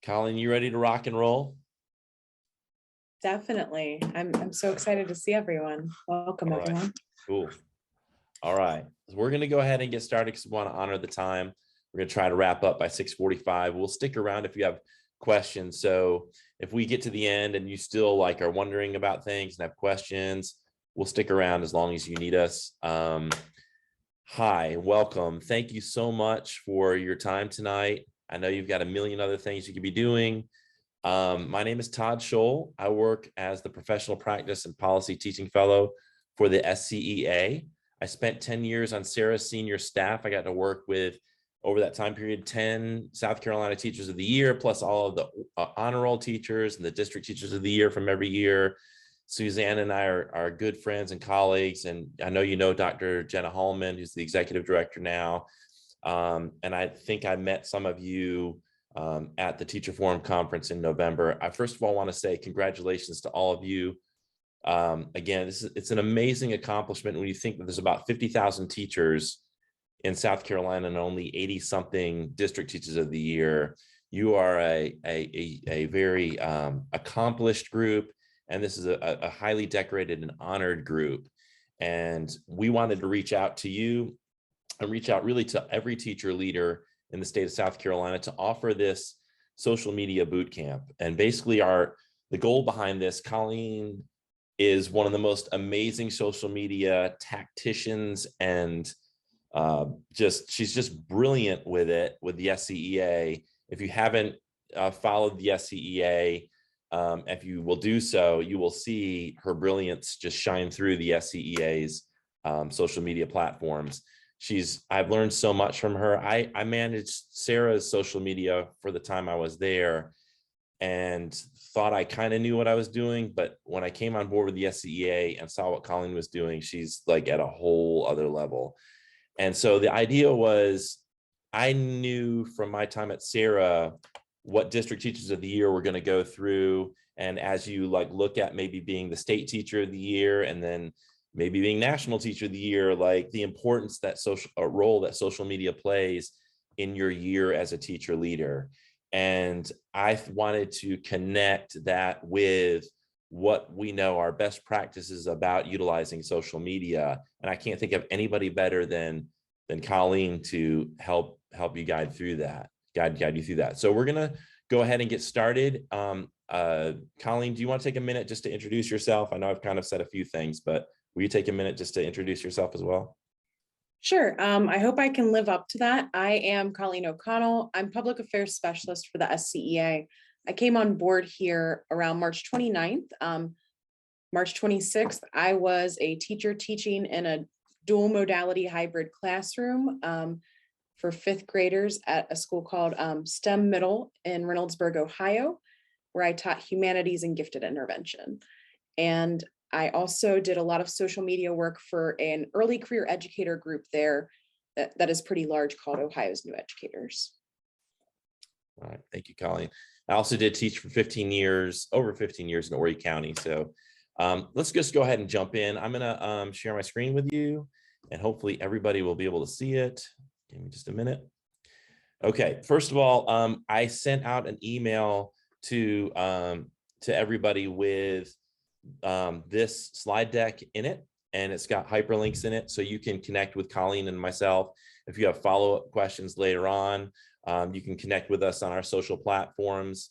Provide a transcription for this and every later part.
Colleen, you ready to rock and roll? Definitely. I'm so excited to see everyone. Welcome, All right. everyone. Cool. All right. So we're going to go ahead and get started because we want to honor the time. We're going to try to wrap up by 6:45. We'll stick around if you have questions. So if we get to the end and you still are wondering about things and have questions, we'll stick around as long as you need us. Hi, welcome. Thank you so much for your time tonight. I know you've got a million other things you could be doing. My name is Todd Scholl. I work as the Professional Practice and Policy Teaching Fellow for the SCEA. I spent 10 years on Sarah's senior staff. I got to work with, over that time period, 10 South Carolina Teachers of the Year, plus all of the honor roll teachers and the district teachers of the year from every year. Suzanne and I are good friends and colleagues, and I know you know Dr. Jenna Hallman, who's the executive director now. And I think I met some of you at the Teacher Forum Conference in November. I first of all want to say congratulations to all of you. Again, it's an amazing accomplishment when you think that there's about 50,000 teachers in South Carolina and only 80-something district teachers of the year. You are a very accomplished group, and this is a highly decorated and honored group. And we wanted to reach out to you and reach out really to every teacher leader in the state of South Carolina to offer this social media boot camp. And basically the goal behind this, Colleen is one of the most amazing social media tacticians, and she's just brilliant with it, with the SCEA. If you haven't followed the SCEA, if you will do so, you will see her brilliance just shine through the SCEA's social media platforms. I've learned so much from her. I managed Sarah's social media for the time I was there and thought I kind of knew what I was doing. But when I came on board with the SCEA and saw what Colleen was doing, she's at a whole other level. And so the idea was, I knew from my time at Sarah what district teachers of the year were going to go through. And as you look at maybe being the state teacher of the year and then maybe being national teacher of the year, the importance that role that social media plays in your year as a teacher leader. And I wanted to connect that with what we know are best practices about utilizing social media. And I can't think of anybody better than Colleen to help you guide you through that. So we're gonna go ahead and get started. Colleen, do you want to take a minute just to introduce yourself? I know I've kind of said a few things, but will you take a minute just to introduce yourself as well? Sure. I hope I can live up to that. I am Colleen O'Connell. I'm Public Affairs Specialist for the SCEA. I came on board here around March 29th. March 26th, I was a teacher teaching in a dual modality hybrid classroom for fifth graders at a school called STEM Middle in Reynoldsburg, Ohio, where I taught humanities and gifted intervention. And I also did a lot of social media work for an early career educator group there that is pretty large, called Ohio's New Educators. All right, thank you, Colleen. I also did teach for over 15 years in Horry County. So let's just go ahead and jump in. I'm gonna share my screen with you, and hopefully everybody will be able to see it. Give me just a minute. Okay, first of all, I sent out an email to everybody with this slide deck in it, and it's got hyperlinks in it, so you can connect with Colleen and myself. If you have follow-up questions later on, you can connect with us on our social platforms.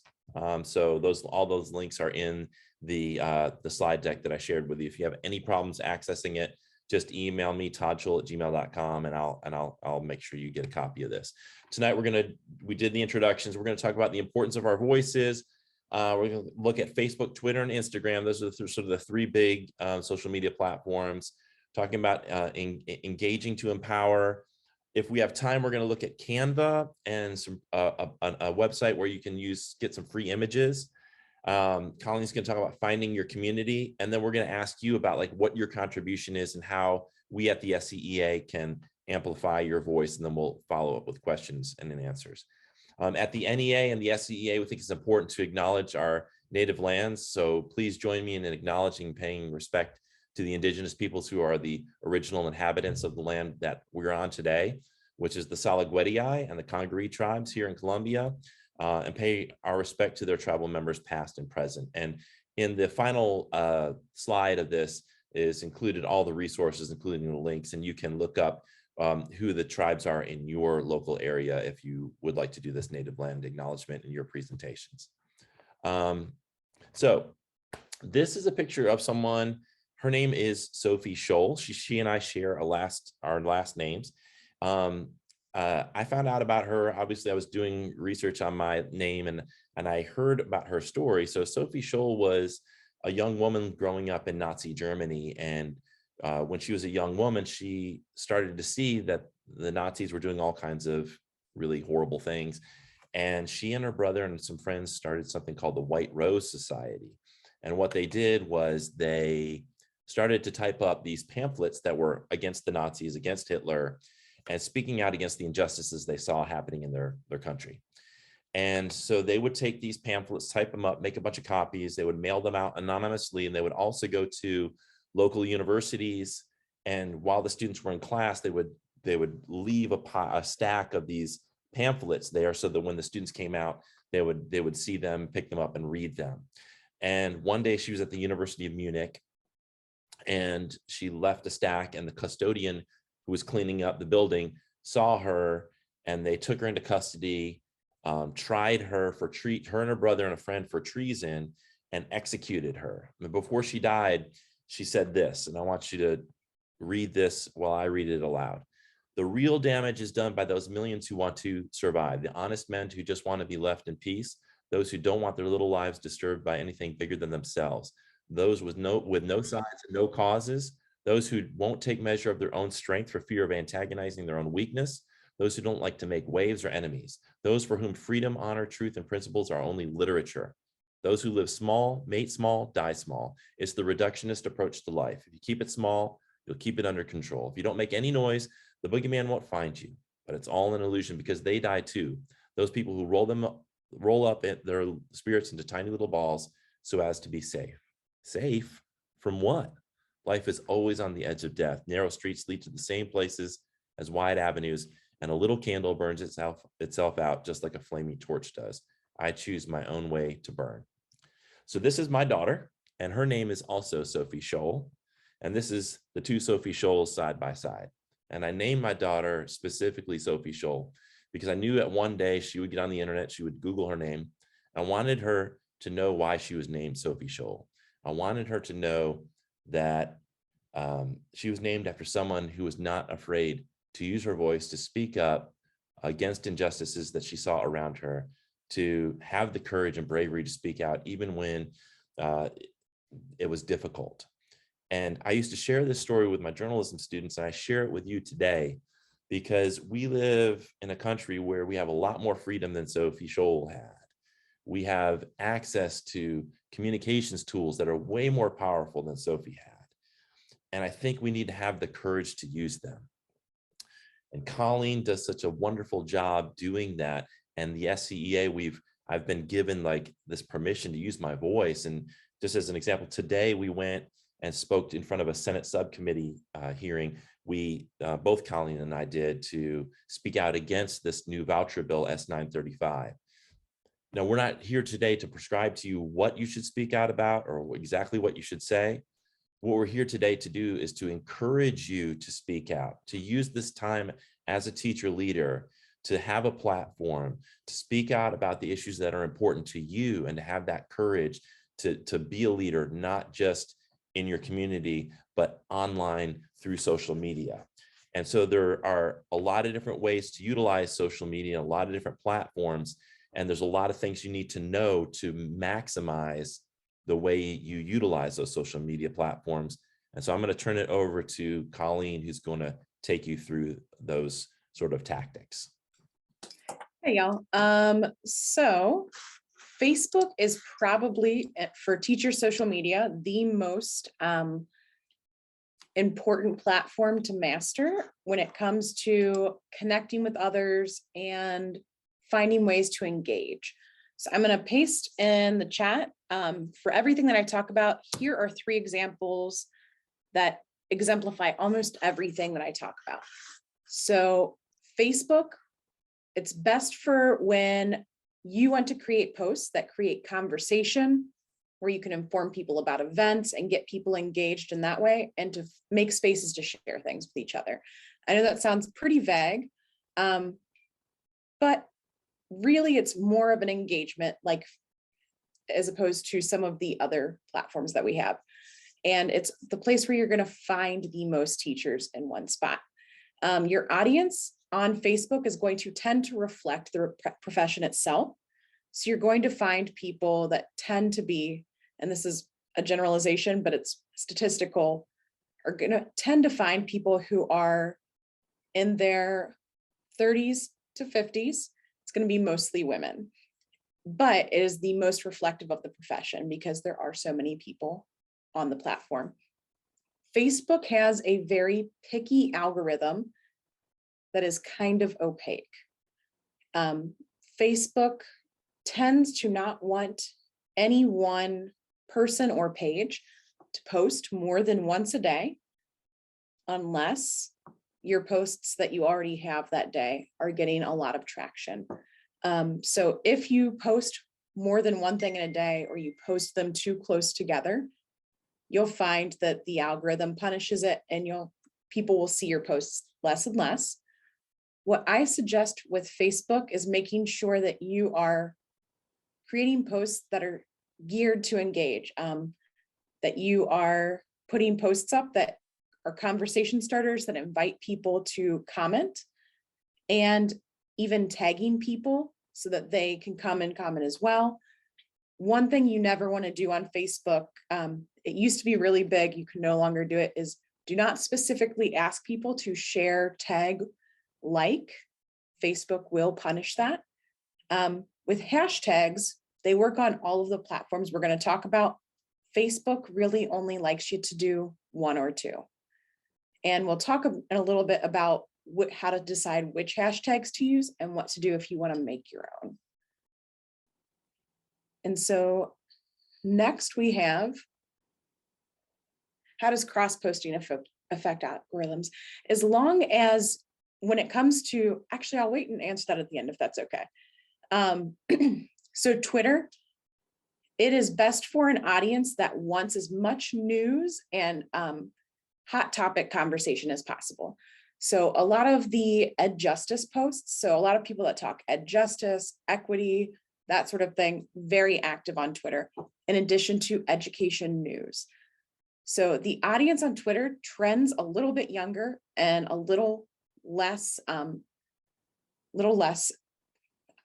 So all those links are in the slide deck that I shared with you. If you have any problems accessing it, just email me, toddscholl@gmail.com, and I'll make sure you get a copy of this. Tonight we did the introductions. We're going to talk about the importance of our voices. We're going to look at Facebook, Twitter, and Instagram. Those are sort of the three big social media platforms. Talking about engaging to empower. If we have time, we're going to look at Canva and a website where you can get some free images. Colleen's going to talk about finding your community, and then we're going to ask you about what your contribution is and how we at the SCEA can amplify your voice, and then we'll follow up with questions and then answers. At the NEA and the SCEA, we think it's important to acknowledge our native lands. So please join me in acknowledging and paying respect to the indigenous peoples who are the original inhabitants of the land that we're on today, which is the Salagwedii and the Congaree tribes here in Colombia. and pay our respect to their tribal members past and present. And in the final slide of this is included all the resources, including the links, and you can look up who the tribes are in your local area if you would like to do this native land acknowledgement in your presentations. So this is a picture of someone. Her name is Sophie Scholl. She and I share our last names. I found out about her. Obviously, I was doing research on my name and I heard about her story. So Sophie Scholl was a young woman growing up in Nazi Germany. And when she was a young woman, she started to see that the Nazis were doing all kinds of really horrible things. And she and her brother and some friends started something called the White Rose Society. And what they did was they started to type up these pamphlets that were against the Nazis, against Hitler, and speaking out against the injustices they saw happening in their country. And so they would take these pamphlets, type them up, make a bunch of copies. They would mail them out anonymously, and they would also go to local universities. And while the students were in class, they would leave a stack of these pamphlets there so that when the students came out, they would see them, pick them up, and read them. And one day she was at the University of Munich, and she left a stack, and the custodian who was cleaning up the building saw her, and they took her into custody, tried her her and her brother and a friend for treason, and executed her. And before she died, she said this, and I want you to read this while I read it aloud. The real damage is done by those millions who want to survive, the honest men who just want to be left in peace, those who don't want their little lives disturbed by anything bigger than themselves, those with no signs and no causes, those who won't take measure of their own strength for fear of antagonizing their own weakness, those who don't like to make waves or enemies, those for whom freedom, honor, truth, and principles are only literature, those who live small, mate small, die small. It's the reductionist approach to life. If you keep it small, you'll keep it under control. If you don't make any noise, the boogeyman won't find you, but it's all an illusion because they die too. Those people who roll up their spirits into tiny little balls so as to be safe. Safe from what? Life is always on the edge of death. Narrow streets lead to the same places as wide avenues, and a little candle burns itself out just like a flaming torch does. I choose my own way to burn. So this is my daughter, and her name is also Sophie Scholl. And this is the two Sophie Scholls side by side. And I named my daughter specifically Sophie Scholl because I knew that one day she would get on the internet, she would Google her name. I wanted her to know why she was named Sophie Scholl. I wanted her to know that she was named after someone who was not afraid to use her voice to speak up against injustices that she saw around her, to have the courage and bravery to speak out even when it was difficult. And I used to share this story with my journalism students, and I share it with you today because we live in a country where we have a lot more freedom than Sophie Scholl had. We have access to communications tools that are way more powerful than Sophie had. And I think we need to have the courage to use them. And Colleen does such a wonderful job doing that. And the SCEA, I've been given like this permission to use my voice. And just as an example, today we went and spoke in front of a Senate subcommittee hearing. We, both Colleen and I did, to speak out against this new voucher bill, S935. Now, we're not here today to prescribe to you what you should speak out about or exactly what you should say. What we're here today to do is to encourage you to speak out, to use this time as a teacher leader, to have a platform, to speak out about the issues that are important to you, and to have that courage to be a leader, not just in your community, but online through social media. And so there are a lot of different ways to utilize social media, a lot of different platforms, and there's a lot of things you need to know to maximize the way you utilize those social media platforms. And so I'm going to turn it over to Colleen, who's going to take you through those sort of tactics. Hey, y'all. So Facebook is probably, for teacher social media, the most important platform to master when it comes to connecting with others and finding ways to engage. So I'm going to paste in the chat for everything that I talk about. Here are 3 examples that exemplify almost everything that I talk about. So Facebook, it's best for when you want to create posts that create conversation, where you can inform people about events and get people engaged in that way, and to make spaces to share things with each other. I know that sounds pretty vague, but really it's more of an engagement, like as opposed to some of the other platforms that we have. And it's the place where you're going to find the most teachers in one spot. Your audience on Facebook is going to tend to reflect the profession itself. So you're going to find people that tend to be, and this is a generalization, but it's statistical, are going to tend to find people who are in their 30s to 50s. It's going to be mostly women, but it is the most reflective of the profession because there are so many people on the platform. Facebook has a very picky algorithm that is kind of opaque. Facebook tends to not want any one person or page to post more than once a day, unless your posts that you already have that day are getting a lot of traction. So if you post more than one thing in a day, or you post them too close together, you'll find that the algorithm punishes it, and people will see your posts less and less. What I suggest with Facebook is making sure that you are creating posts that are geared to engage, that you are putting posts up that are conversation starters that invite people to comment, and even tagging people so that they can come and comment as well. One thing you never want to do on Facebook, it used to be really big, you can no longer do it, is do not specifically ask people to share, tag, like. Facebook will punish that. With hashtags, they work on all of the platforms we're going to talk about. Facebook really only likes you to do one or two. And we'll talk in a little bit about how to decide which hashtags to use and what to do if you want to make your own. And so next we have, how does cross-posting affect algorithms? As long as, when it comes to, actually, I'll wait and answer that at the end if that's okay. So Twitter, it is best for an audience that wants as much news and hot topic conversation as possible. So a lot of the ed justice posts, so a lot of people that talk ed justice, equity, that sort of thing, very active on Twitter, in addition to education news. So the audience on Twitter trends a little bit younger and a little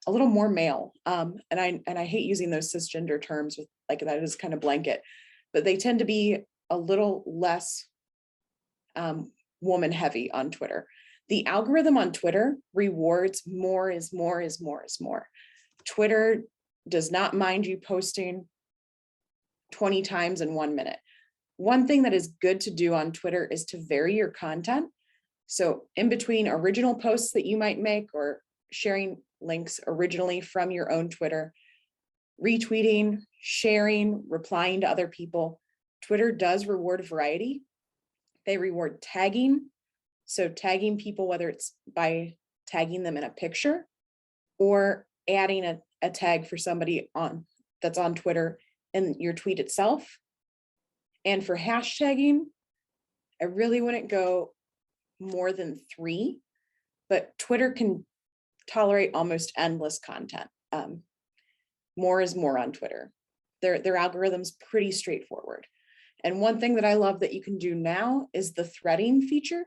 more male. And I hate using those cisgender terms with like that is kind of blanket, but they tend to be a little less woman heavy on Twitter. The algorithm on Twitter rewards more is more is more is more. Twitter does not mind you posting 20 times in 1 minute. One thing that is good to do on Twitter is to vary your content. So in between original posts that you might make, or sharing links originally from your own Twitter, retweeting, sharing, replying to other people, Twitter does reward variety. They reward tagging. So tagging people, whether it's by tagging them in a picture or adding a tag for somebody that's on Twitter in your tweet itself. And for hashtagging, I really wouldn't go more than 3, but Twitter can tolerate almost endless content. More is more on Twitter. Their algorithm's pretty straightforward. And one thing that I love that you can do now is the threading feature.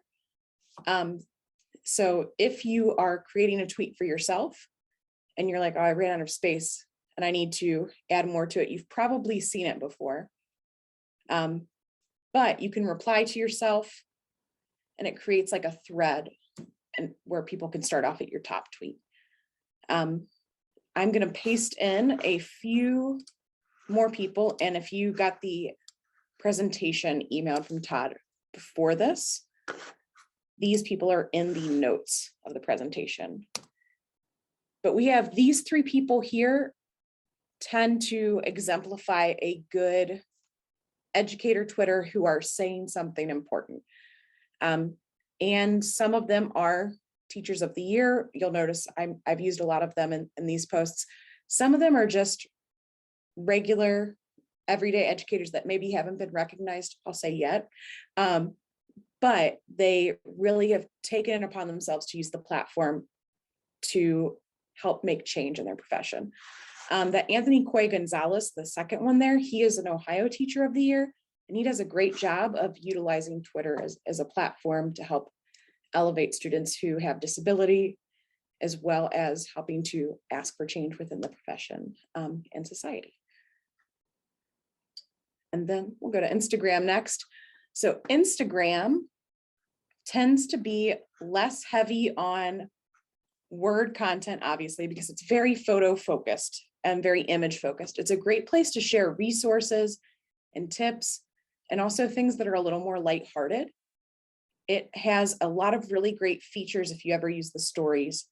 So if you are creating a tweet for yourself and you're like, oh, I ran out of space and I need to add more to it, you've probably seen it before. But you can reply to yourself and it creates like a thread, and where people can start off at your top tweet. I'm going to paste in a few more people. And if you got the presentation emailed from Todd before this, these people are in the notes of the presentation. But we have these 3 people here tend to exemplify a good educator Twitter who are saying something important. And some of them are teachers of the year. You'll notice I've used a lot of them in these posts. Some of them are just regular, everyday educators that maybe haven't been recognized, I'll say yet. But they really have taken it upon themselves to use the platform to help make change in their profession. That Anthony Coy Gonzalez, the second one there, he is an Ohio Teacher of the Year, and he does a great job of utilizing Twitter as a platform to help elevate students who have disability, as well as helping to ask for change within the profession and society. And then we'll go to Instagram next. So Instagram tends to be less heavy on word content, obviously, because it's very photo focused and very image focused. It's a great place to share resources and tips, and also things that are a little more lighthearted. It has a lot of really great features if you ever use the stories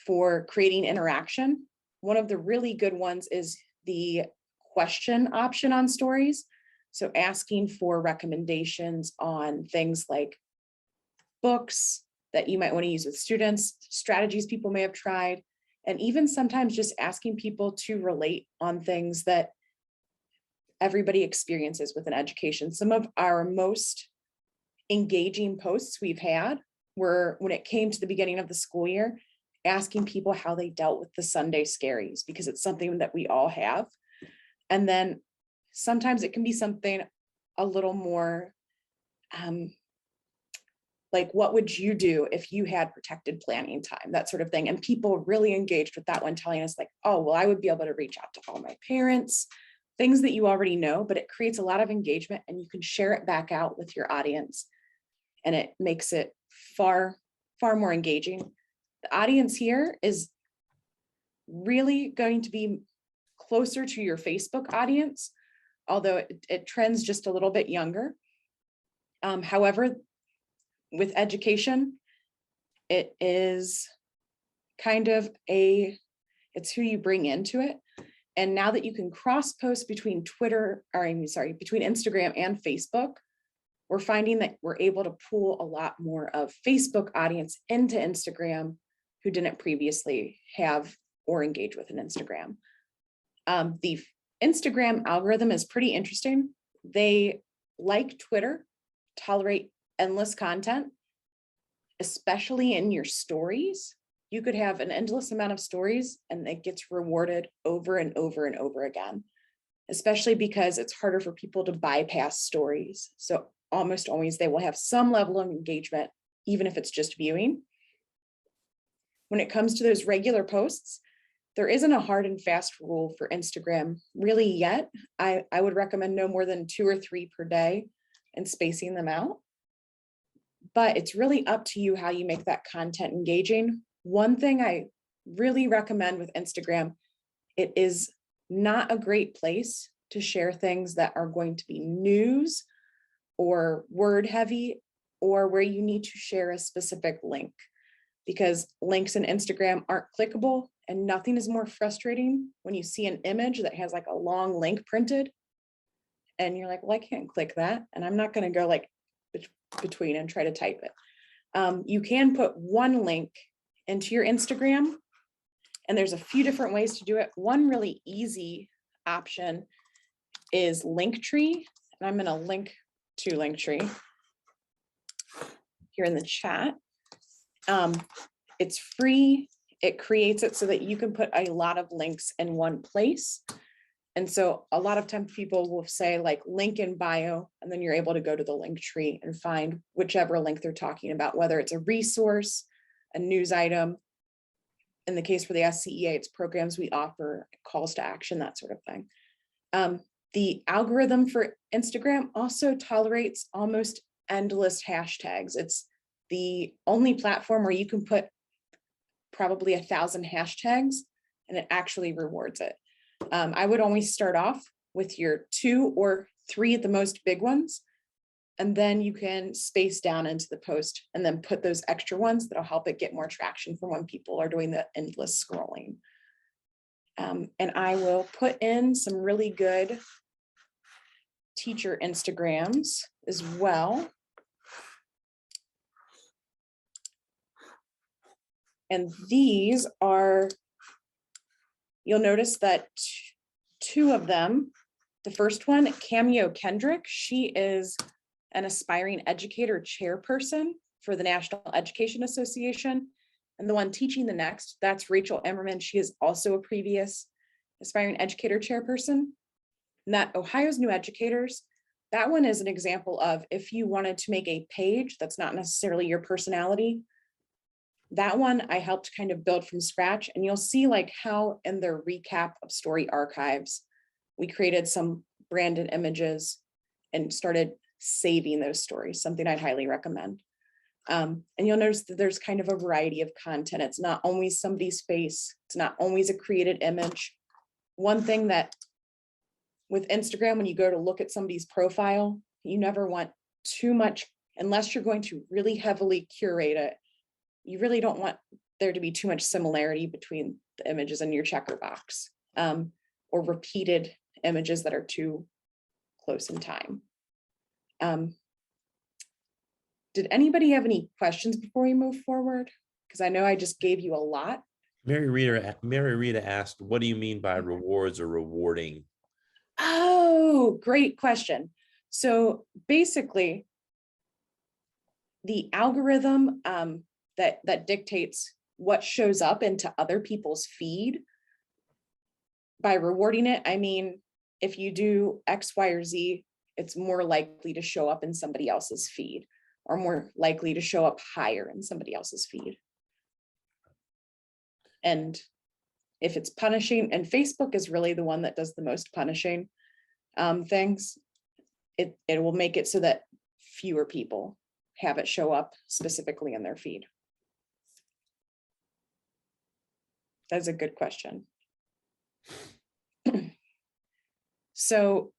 for creating interaction. One of the really good ones is the question option on stories. So asking for recommendations on things like books that you might want to use with students, strategies people may have tried, and even sometimes just asking people to relate on things that everybody experiences within education. Some of our most engaging posts we've had were when it came to the beginning of the school year, asking people how they dealt with the Sunday scaries, because it's something that we all have. And then sometimes it can be something a little more like, what would you do if you had protected planning time, that sort of thing. And people really engaged with that one, telling us like, oh, well, I would be able to reach out to all my parents, things that you already know, but it creates a lot of engagement and you can share it back out with your audience. And it makes it far, far more engaging. The audience here is really going to be closer to your Facebook audience, although it trends just a little bit younger. However, with education, it is kind of it's who you bring into it. And now that you can cross post between between Instagram and Facebook, we're finding that we're able to pull a lot more of Facebook audience into Instagram who didn't previously have or engage with an Instagram. The Instagram algorithm is pretty interesting. They, like Twitter, tolerate endless content, especially in your stories. You could have an endless amount of stories and it gets rewarded over and over and over again, especially because it's harder for people to bypass stories. So almost always they will have some level of engagement, even if it's just viewing. When it comes to those regular posts, there isn't a hard and fast rule for Instagram really yet. I would recommend no more than 2 or 3 per day and spacing them out. But it's really up to you how you make that content engaging. One thing I really recommend with Instagram, it is not a great place to share things that are going to be news or word heavy, or where you need to share a specific link, because links in Instagram aren't clickable, and nothing is more frustrating when you see an image that has like a long link printed and you're like, well, I can't click that. And I'm not going to go like between and try to type it. You can put one link into your Instagram, and there's a few different ways to do it. One really easy option is Linktree, and I'm going to link to Linktree here in the chat. It's free. It creates it so that you can put a lot of links in one place. And so a lot of times people will say like link in bio, and then you're able to go to the link tree and find whichever link they're talking about, whether it's a resource, a news item. In the case for the SCEA, it's programs we offer, calls to action, that sort of thing. The algorithm for Instagram also tolerates almost endless hashtags. It's the only platform where you can put probably 1,000 hashtags and it actually rewards it. I would always start off with your 2 or 3 at the most big ones, and then you can space down into the post and then put those extra ones that'll help it get more traction for when people are doing the endless scrolling. And I will put in some really good teacher Instagrams as well. And these are, You'll notice that two of them, the first one, Cameo Kendrick, she is an aspiring educator chairperson for the National Education Association. And the one teaching the next, that's Rachel Emmerman. She is also a previous aspiring educator chairperson. And that Ohio's New Educators, that one is an example of if you wanted to make a page that's not necessarily your personality. That one I helped kind of build from scratch, and you'll see like how in their recap of story archives, we created some branded images and started saving those stories, something I'd highly recommend. And you'll notice that there's kind of a variety of content. It's not always somebody's face. It's not always a created image. One thing that with Instagram, when you go to look at somebody's profile, you never want too much, unless you're going to really heavily curate it. You really don't want there to be too much similarity between the images in your checker box, or repeated images that are too close in time. Did anybody have any questions before we move forward? Because I know I just gave you a lot. Mary Rita asked, what do you mean by rewards or rewarding? Oh, great question. So basically, the algorithm that dictates what shows up into other people's feed, by rewarding it, I mean, if you do X, Y, or Z, it's more likely to show up in somebody else's feed, or more likely to show up higher in somebody else's feed. And if it's punishing, and Facebook is really the one that does the most punishing things, it will make it so that fewer people have it show up specifically in their feed. That's a good question. So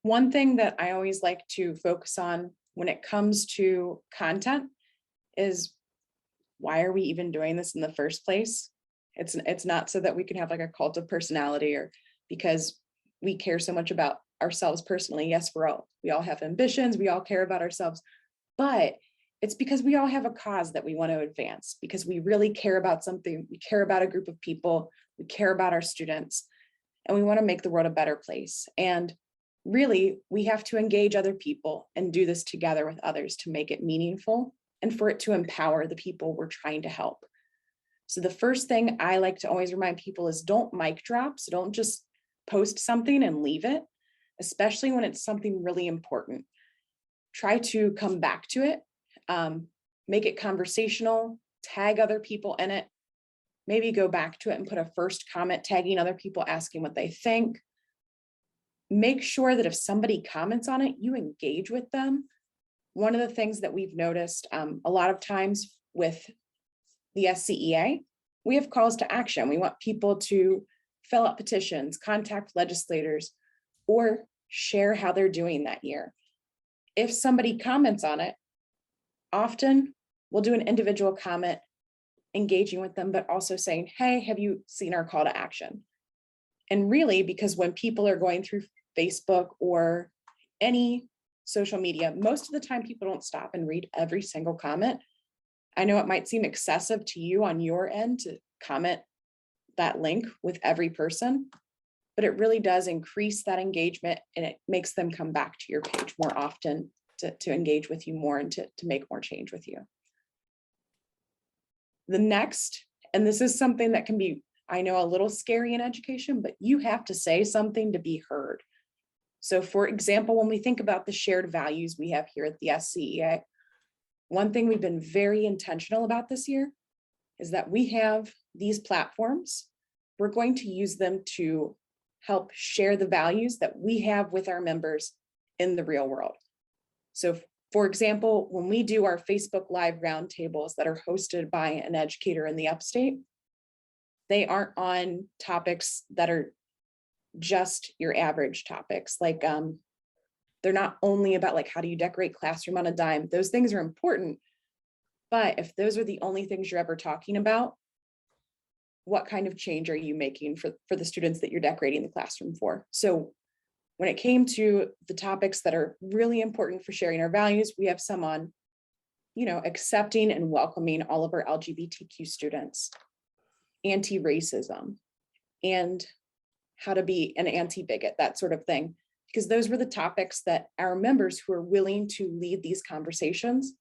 one thing that I always like to focus on when it comes to content is, why are we even doing this in the first place? It's not so that we can have like a cult of personality, or because we care so much about ourselves personally. Yes, we all have ambitions, we all care about ourselves, but it's because we all have a cause that we want to advance, because we really care about something. We care about a group of people, we care about our students, and we want to make the world a better place. And really, we have to engage other people and do this together with others to make it meaningful and for it to empower the people we're trying to help. So the first thing I like to always remind people is, don't mic drop. So don't just post something and leave it, especially when it's something really important. Try to come back to it, make it conversational, tag other people in it, maybe go back to it and put a first comment tagging other people, asking what they think. Make sure that if somebody comments on it, you engage with them. One of the things that we've noticed a lot of times with the SCEA, we have calls to action. We want people to fill out petitions, contact legislators, or share how they're doing that year. If somebody comments on it, often we'll do an individual comment, engaging with them, but also saying, hey, have you seen our call to action? And really, because when people are going through Facebook or any social media, most of the time people don't stop and read every single comment. I know it might seem excessive to you on your end to comment that link with every person, but it really does increase that engagement, and it makes them come back to your page more often to engage with you more and to make more change with you. The next, and this is something that can be, I know, a little scary in education, but you have to say something to be heard. So for example, when we think about the shared values we have here at the SCEA, one thing we've been very intentional about this year is that we have these platforms. We're going to use them to help share the values that we have with our members in the real world. So for example, when we do our Facebook Live roundtables that are hosted by an educator in the upstate, they aren't on topics that are just your average topics. Like they're not only about like, how do you decorate classroom on a dime? Those things are important, but if those are the only things you're ever talking about, what kind of change are you making for the students that you're decorating the classroom for? So when it came to the topics that are really important for sharing our values, we have some on, accepting and welcoming all of our LGBTQ students, anti-racism, and how to be an anti-bigot, that sort of thing. Because those were the topics that our members who are willing to lead these conversations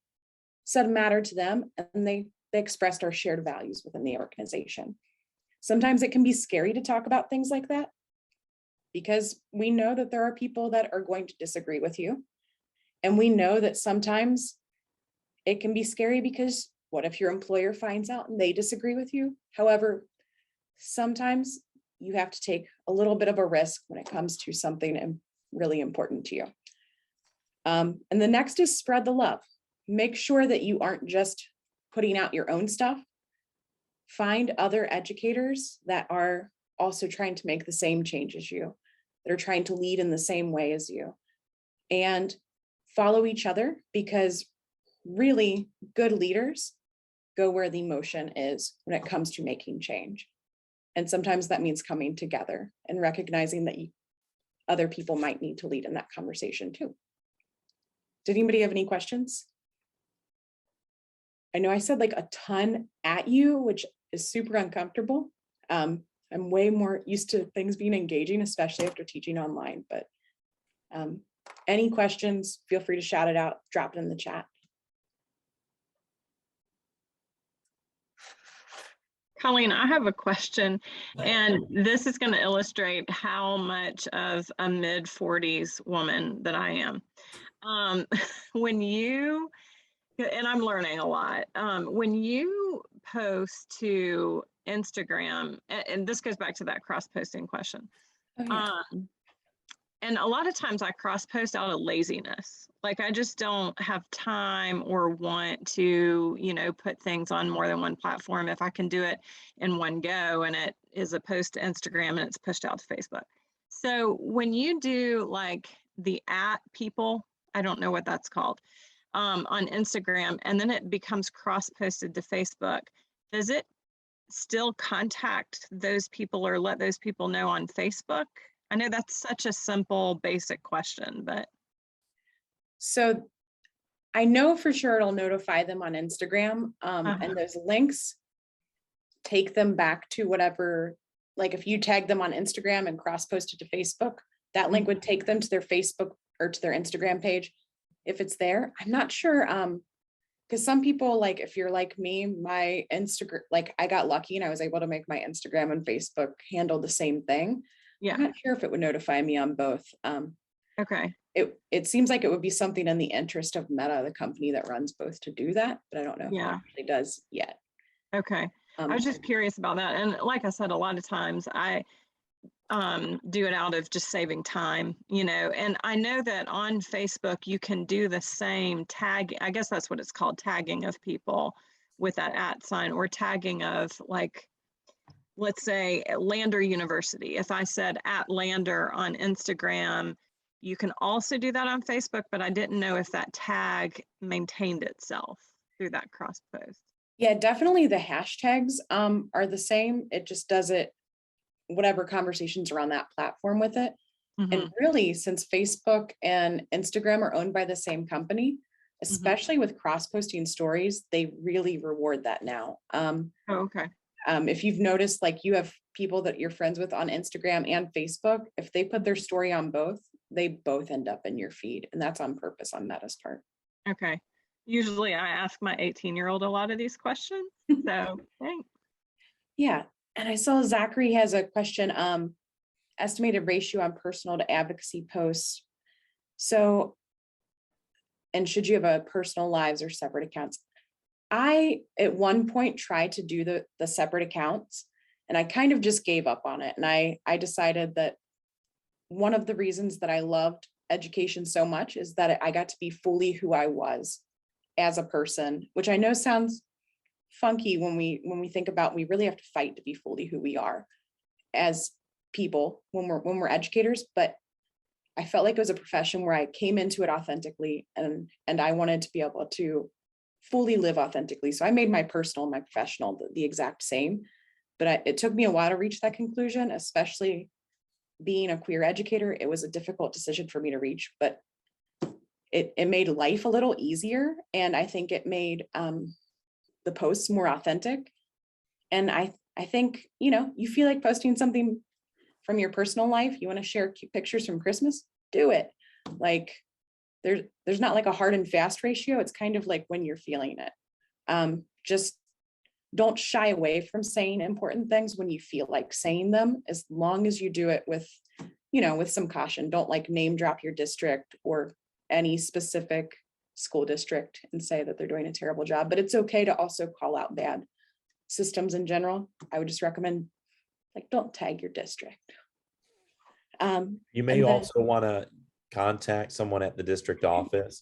said mattered to them, and they expressed our shared values within the organization. Sometimes it can be scary to talk about things like that because we know that there are people that are going to disagree with you. And we know that sometimes it can be scary because what if your employer finds out and they disagree with you? However, sometimes you have to take a little bit of a risk when it comes to something really important to you. And the next is spread the love. Make sure that you aren't just putting out your own stuff. Find other educators that are also trying to make the same change as you, that are trying to lead in the same way as you, and follow each other, because really good leaders go where the motion is when it comes to making change. And sometimes that means coming together and recognizing that other people might need to lead in that conversation too. Did anybody have any questions? I know I said like a ton at you, which is super uncomfortable. I'm way more used to things being engaging, especially after teaching online, but any questions, feel free to shout it out, drop it in the chat. Colleen, I have a question, and this is going to illustrate how much of a mid-40s woman that I am. When you, and I'm learning a lot, when you post to Instagram, and this goes back to that cross-posting question. Oh, yeah. And a lot of times I cross-post out of laziness. Like I just don't have time or want to, put things on more than one platform if I can do it in one go and it is a post to Instagram and it's pushed out to Facebook. So when you do like the @people, I don't know what that's called, on Instagram, and then it becomes cross-posted to Facebook, does it still contact those people or let those people know on Facebook? I know that's such a simple, basic question, but. So I know for sure it'll notify them on Instagram, and those links take them back to whatever, like if you tag them on Instagram and cross-post it to Facebook, that link would take them to their Facebook or to their Instagram page. If it's there, I'm not sure. Because some people, like if you're like me, my Instagram, like I got lucky and I was able to make my Instagram and Facebook handle the same thing. Yeah. I'm not sure if it would notify me on both. Okay. It seems like it would be something in the interest of Meta, the company that runs both, to do that, but I don't know if it actually does yet. Okay. I was just curious about that. And like I said, a lot of times I do it out of just saving time, and I know that on Facebook, you can do the same tag. I guess that's what it's called, tagging of people with that @ sign, or tagging of, like, let's say Lander University. If I said @Lander on Instagram, you can also do that on Facebook, but I didn't know if that tag maintained itself through that cross post. Yeah, definitely the hashtags are the same. It just does it, whatever conversations around that platform with it. And really, since Facebook and Instagram are owned by the same company, especially with cross-posting stories, they really reward that now. Okay. If you've noticed, like you have people that you're friends with on Instagram and Facebook, if they put their story on both, they both end up in your feed. And that's on purpose on Meta's part. Okay. Usually I ask my 18-year-old a lot of these questions. So thanks. Yeah. And I saw Zachary has a question, estimated ratio on personal to advocacy posts. So, and should you have a personal lives or separate accounts? I, at one point, tried to do the separate accounts, and I kind of just gave up on it. And I decided that one of the reasons that I loved education so much is that I got to be fully who I was as a person, which I know sounds funky when we think about, we really have to fight to be fully who we are as people when we're educators. But I felt like it was a profession where I came into it authentically, and I wanted to be able to fully live authentically. So I made my personal and my professional the exact same, but it took me a while to reach that conclusion, especially being a queer educator. It was a difficult decision for me to reach, but it made life a little easier. And I think it made the posts more authentic. And I I think, you know, you feel like posting something from your personal life, you want to share cute pictures from Christmas, do it. Like there's not like a hard and fast ratio. It's kind of like when you're feeling it. Just don't shy away from saying important things when you feel like saying them, as long as you do it with, you know, with some caution. Don't like name drop your district or any specific school district and say that they're doing a terrible job, but it's okay to also call out bad systems in general. I would just recommend, like, don't tag your district. You may And then, also want to contact someone at the district office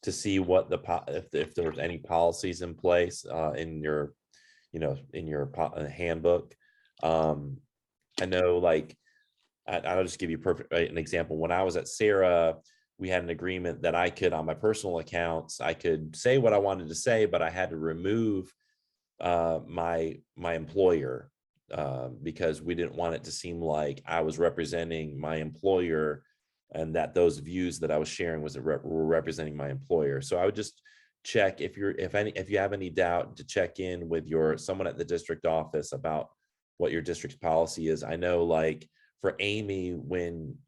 to see what if there's any policies in place in your, you know, in your handbook. I know, like, I'll just give you an example. When I was at SCEA, we had an agreement that I could, on my personal accounts, I could say what I wanted to say, but I had to remove my employer because we didn't want it to seem like I was representing my employer and that those views that I was sharing were representing my employer. So I would just check if you have any doubt, to check in with someone at the district office about what your district's policy is. I know, like, for Amy,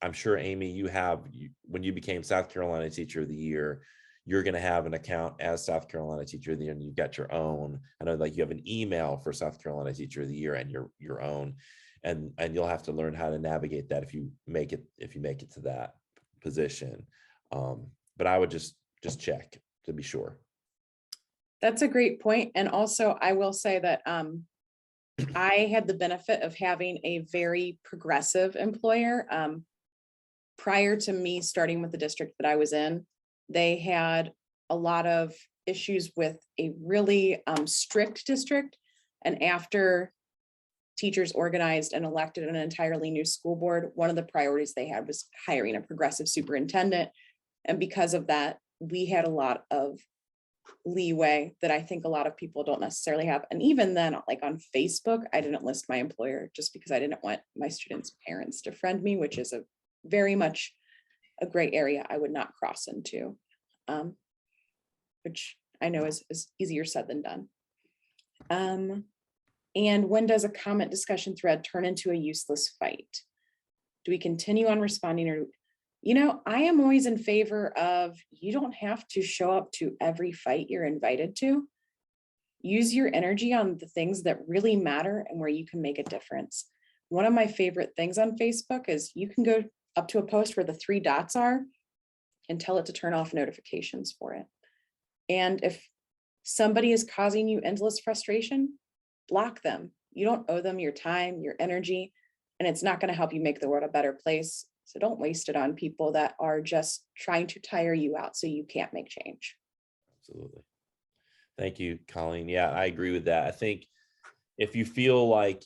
I'm sure, Amy, when you became South Carolina Teacher of the Year, you're going to have an account as South Carolina Teacher of the Year, and you've got your own. I know, like, you have an email for South Carolina Teacher of the Year and your own, and you'll have to learn how to navigate that if you make it to that position. But I would just check to be sure. that's a great point. And also I will say that I had the benefit of having a very progressive employer. Prior to me starting with the district that I was in, they had a lot of issues with a really strict district. And after teachers organized and elected an entirely new school board, one of the priorities they had was hiring a progressive superintendent. And because of that, we had a lot of leeway that I think a lot of people don't necessarily have. And even then, like on Facebook, I didn't list my employer just because I didn't want my students' parents to friend me, which is a very much a gray area I would not cross into, which I know is easier said than done. And when does a comment discussion thread turn into a useless fight? Do we continue on responding, or, you know, I am always in favor of, you don't have to show up to every fight you're invited to. Use your energy on the things that really matter and where you can make a difference. One of my favorite things on Facebook is you can go up to a post where the 3 dots are and tell it to turn off notifications for it. And if somebody is causing you endless frustration, block them. You don't owe them your time, your energy, and it's not going to help you make the world a better place. So don't waste it on people that are just trying to tire you out so you can't make change. Absolutely. Thank you, Colleen. Yeah, I agree with that. I think if you feel like,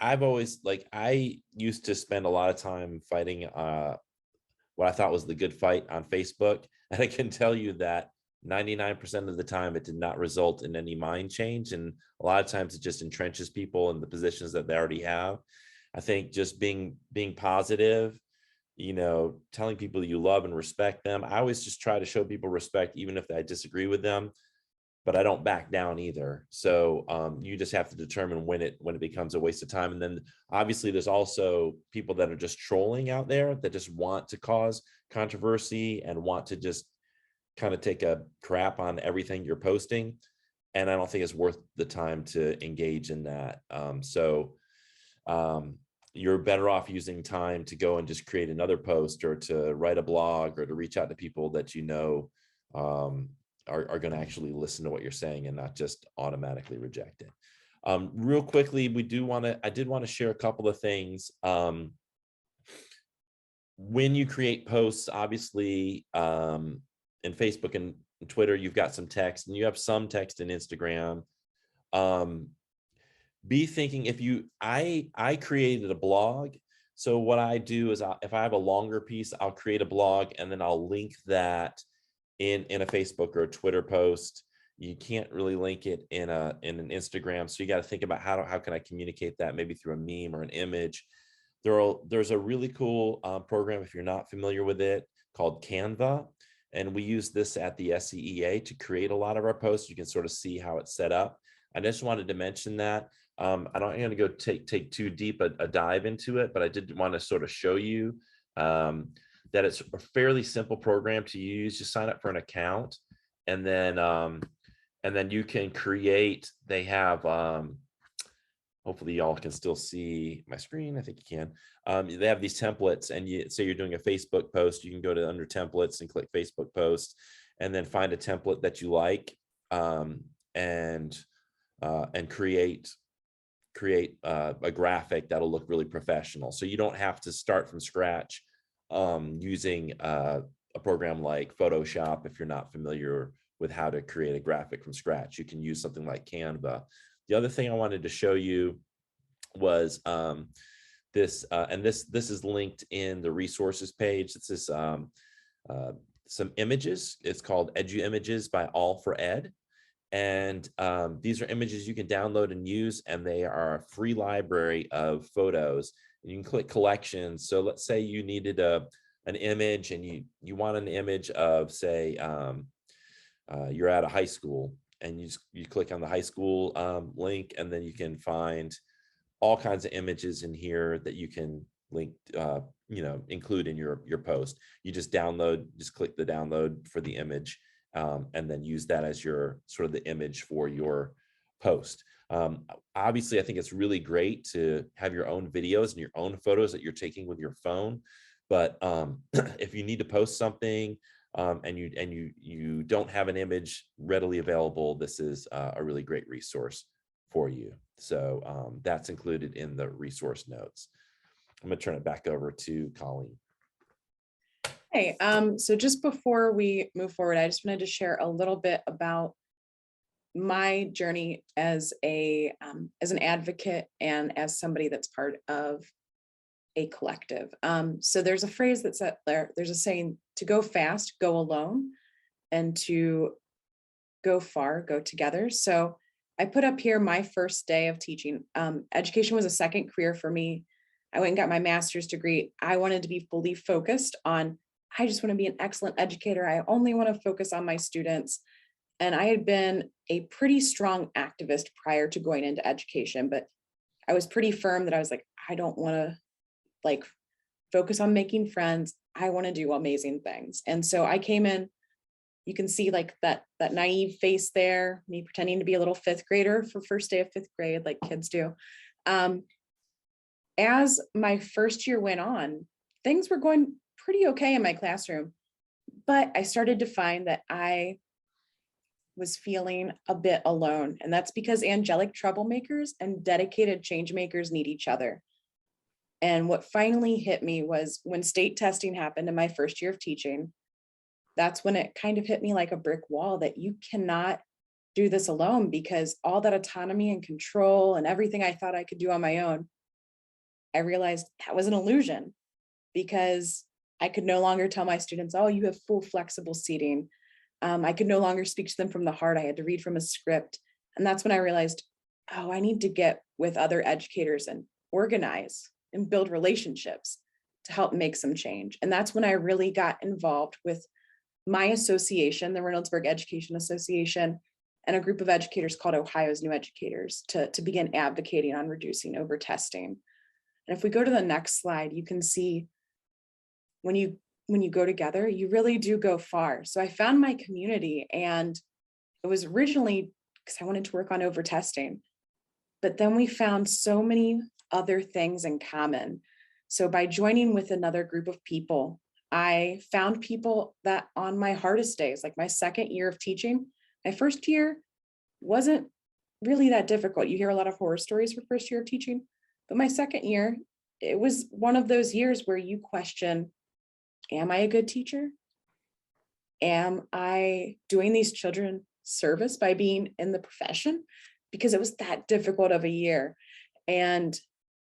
I used to spend a lot of time fighting what I thought was the good fight on Facebook. And I can tell you that 99% of the time it did not result in any mind change. And a lot of times it just entrenches people in the positions that they already have. I think just being positive, you know, telling people you love and respect them. I always just try to show people respect, even if I disagree with them, but I don't back down either. So you just have to determine when it becomes a waste of time. And then obviously there's also people that are just trolling out there that just want to cause controversy and want to just kind of take a crap on everything you're posting. And I don't think it's worth the time to engage in that. You're better off using time to go and just create another post, or to write a blog, or to reach out to people that you know are going to actually listen to what you're saying and not just automatically reject it. Real quickly, I did want to share a couple of things. When you create posts, obviously, in Facebook and Twitter, you've got some text, and you have some text in Instagram. Be thinking, I created a blog. So what I do is if I have a longer piece, I'll create a blog and then I'll link that in a Facebook or a Twitter post. You can't really link it in an Instagram. So you got to think about how can I communicate that, maybe through a meme or an image. There's a really cool program, if you're not familiar with it, called Canva. And we use this at the SCEA to create a lot of our posts. You can sort of see how it's set up. I just wanted to mention that. I don't going to go take too deep a dive into it, but I did want to sort of show you that it's a fairly simple program to use. Just sign up for an account, and then you can create. They have hopefully y'all can still see my screen. I think you can. They have these templates, and you say you're doing a Facebook post, you can go to under templates and click Facebook post, and then find a template that you like, and create a graphic that'll look really professional. So you don't have to start from scratch using a program like Photoshop if you're not familiar with how to create a graphic from scratch. You can use something like Canva. The other thing I wanted to show you was this is linked in the resources page. This is some images. It's called Edu Images by All for Ed. And these are images you can download and use, and they are a free library of photos. And you can click collections. So let's say you needed an image, and you want an image of, say, you're at a high school, and you click on the high school link, and then you can find all kinds of images in here that you can link, include in your post. You just click the download for the image, and then use that as your sort of the image for your post. Obviously, I think it's really great to have your own videos and your own photos that you're taking with your phone. But if you need to post something and you don't have an image readily available, this is a really great resource for you. So that's included in the resource notes. I'm going to turn it back over to Colleen. Hey, so just before we move forward, I just wanted to share a little bit about my journey as an advocate and as somebody that's part of a collective. So there's a phrase that's there's a saying: to go fast, go alone, and to go far, go together. So I put up here my first day of teaching. Education was a second career for me. I went and got my master's degree. I wanted to be fully focused on, I just want to be an excellent educator. I only want to focus on my students. And I had been a pretty strong activist prior to going into education, but I was pretty firm that I was like, I don't want to focus on making friends. I want to do amazing things. And so I came in, you can see that naive face there, me pretending to be a little fifth grader for first day of fifth grade, like kids do. As my first year went on, things were going pretty okay in my classroom, but I started to find that I was feeling a bit alone. And that's because angelic troublemakers and dedicated change makers need each other. And what finally hit me was when state testing happened in my first year of teaching. That's when it kind of hit me like a brick wall that you cannot do this alone, because all that autonomy and control and everything I thought I could do on my own, I realized that was an illusion, because I could no longer tell my students, oh, you have full flexible seating. I could no longer speak to them from the heart. I had to read from a script. And that's when I realized, oh, I need to get with other educators and organize and build relationships to help make some change. And that's when I really got involved with my association, the Reynoldsburg Education Association, and a group of educators called Ohio's New Educators to begin advocating on reducing overtesting. And if we go to the next slide, you can see when you go together, you really do go far. So I found my community, and it was originally because I wanted to work on overtesting, but then we found so many other things in common. So by joining with another group of people, I found people that on my hardest days, like my second year of teaching, my first year wasn't really that difficult. You hear a lot of horror stories for first year of teaching, but my second year, it was one of those years where you question, am I a good teacher? Am I doing these children service by being in the profession? Because it was that difficult of a year. And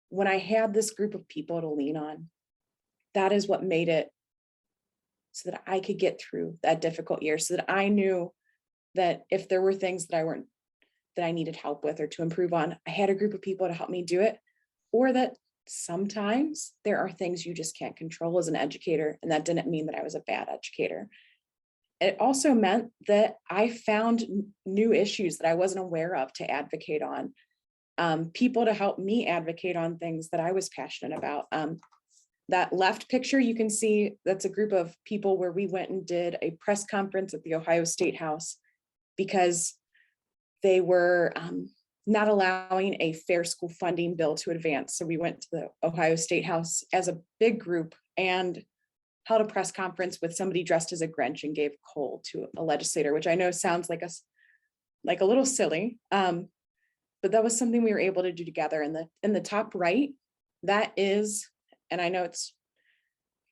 when I had this group of people to lean on, that is what made it so that I could get through that difficult year, so that I knew that if there were things that I needed help with or to improve on, I had a group of people to help me do it. Or that sometimes there are things you just can't control as an educator, and that didn't mean that I was a bad educator. It also meant that I found new issues that I wasn't aware of to advocate on. people to help me advocate on things that I was passionate about. That left picture, you can see that's a group of people where we went and did a press conference at the Ohio State House because they were not allowing a fair school funding bill to advance. So we went to the Ohio State House as a big group and held a press conference with somebody dressed as a Grinch and gave coal to a legislator, which I know sounds like a little silly, but that was something we were able to do together. And in the top right, that is, and I know it's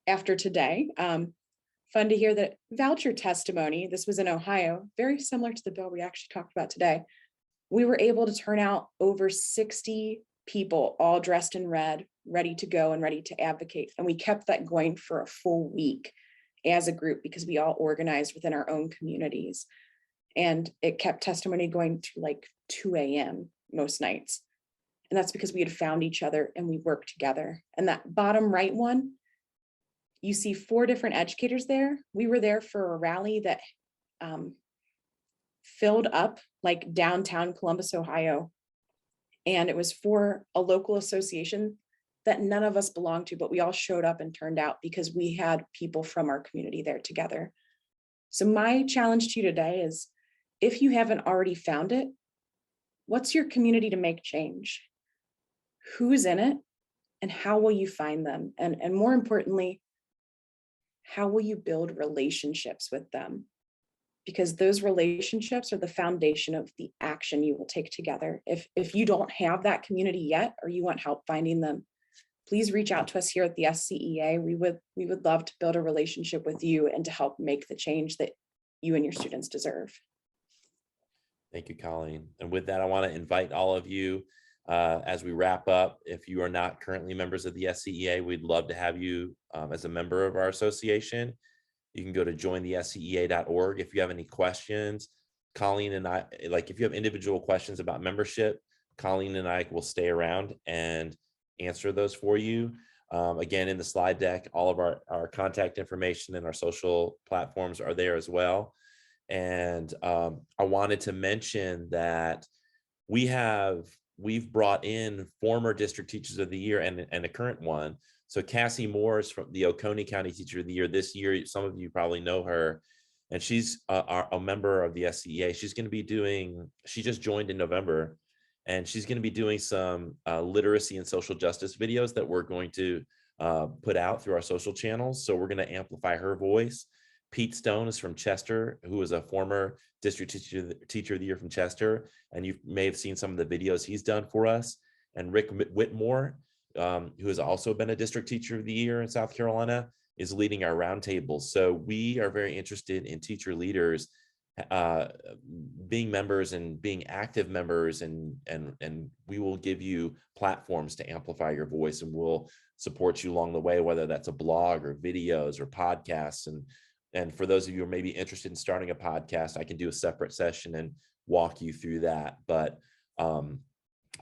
after today, fun to hear that voucher testimony. This was in Ohio, very similar to the bill we actually talked about today. We were able to turn out over 60 people, all dressed in red, ready to go and ready to advocate. And we kept that going for a full week as a group because we all organized within our own communities. And it kept testimony going to like 2 a.m. most nights. And that's because we had found each other and we worked together. And that bottom right one, you see 4 different educators there. We were there for a rally that filled up like downtown Columbus, Ohio. And it was for a local association that none of us belonged to, but we all showed up and turned out because we had people from our community there together. So my challenge to you today is, if you haven't already found it, what's your community to make change? Who's in it? And how will you find them? And more importantly, how will you build relationships with them? Because those relationships are the foundation of the action you will take together. If you don't have that community yet, or you want help finding them, please reach out to us here at the SCEA. We would love to build a relationship with you and to help make the change that you and your students deserve. Thank you, Colleen. And with that, I want to invite all of you as we wrap up. If you are not currently members of the SCEA, we'd love to have you as a member of our association. You can go to jointhescea.org. If you have any questions, Colleen and I, like if you have individual questions about membership, Colleen and I will stay around and answer those for you. Again, in the slide deck, all of our contact information and our social platforms are there as well. And I wanted to mention that we've brought in former district teachers of the year and a current one. So Cassie Moore is from the Oconee County Teacher of the Year this year. Some of you probably know her, and she's a member of the SCEA. She's going to be she just joined in November, and she's going to be doing some literacy and social justice videos that we're going to put out through our social channels. So we're going to amplify her voice. Pete Stone is from Chester, who is a former district teacher of the year from Chester. And you may have seen some of the videos he's done for us. And Rick Whitmore, who has also been a district teacher of the year in South Carolina, is leading our roundtables. So we are very interested in teacher leaders being members and being active members, and we will give you platforms to amplify your voice, and we'll support you along the way, whether that's a blog or videos or podcasts. And for those of you who are maybe interested in starting a podcast, I can do a separate session and walk you through that. But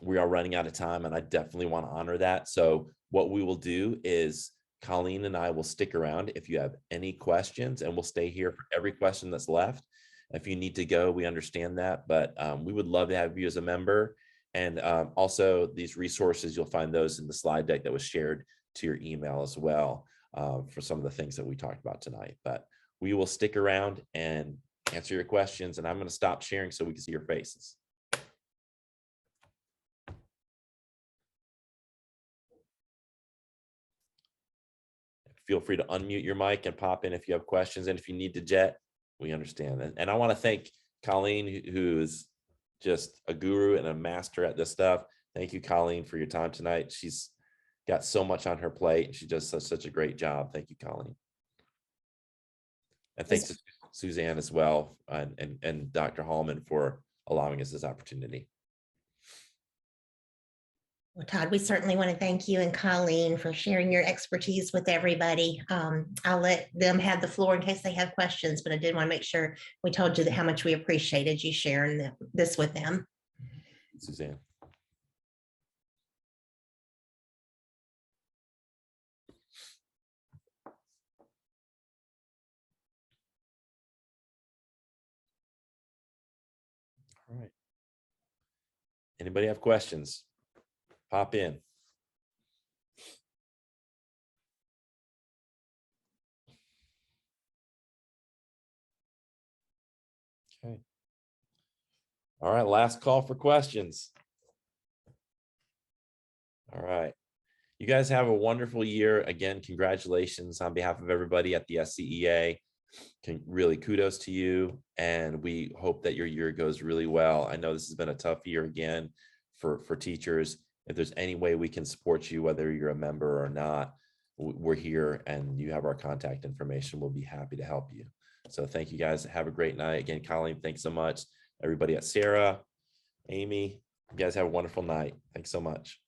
we are running out of time, and I definitely want to honor that. So what we will do is Colleen and I will stick around if you have any questions, and we'll stay here for every question that's left. If you need to go, we understand that, but we would love to have you as a member. And also these resources, you'll find those in the slide deck that was shared to your email as well for some of the things that we talked about tonight. But we will stick around and answer your questions, and I'm going to stop sharing so we can see your faces. Feel free to unmute your mic and pop in if you have questions. And if you need to jet, we understand. And I want to thank Colleen, who's just a guru and a master at this stuff. Thank you, Colleen, for your time tonight. She's got so much on her plate, and she does such a great job. Thank you, Colleen. And thanks to Suzanne as well, and Dr. Hallman for allowing us this opportunity. Well, Todd, we certainly want to thank you and Colleen for sharing your expertise with everybody. I'll let them have the floor in case they have questions, but I did want to make sure we told you how much we appreciated you sharing this with them. Suzanne. All right. Anybody have questions? Pop in. Okay. All right, last call for questions. All right. You guys have a wonderful year. Again, congratulations on behalf of everybody at the SCEA. Really kudos to you. And we hope that your year goes really well. I know this has been a tough year again for teachers. If there's any way we can support you, whether you're a member or not, we're here and you have our contact information. We'll be happy to help you. So thank you guys. Have a great night. Again, Colleen, thanks so much. Everybody at Sarah, Amy, you guys have a wonderful night. Thanks so much.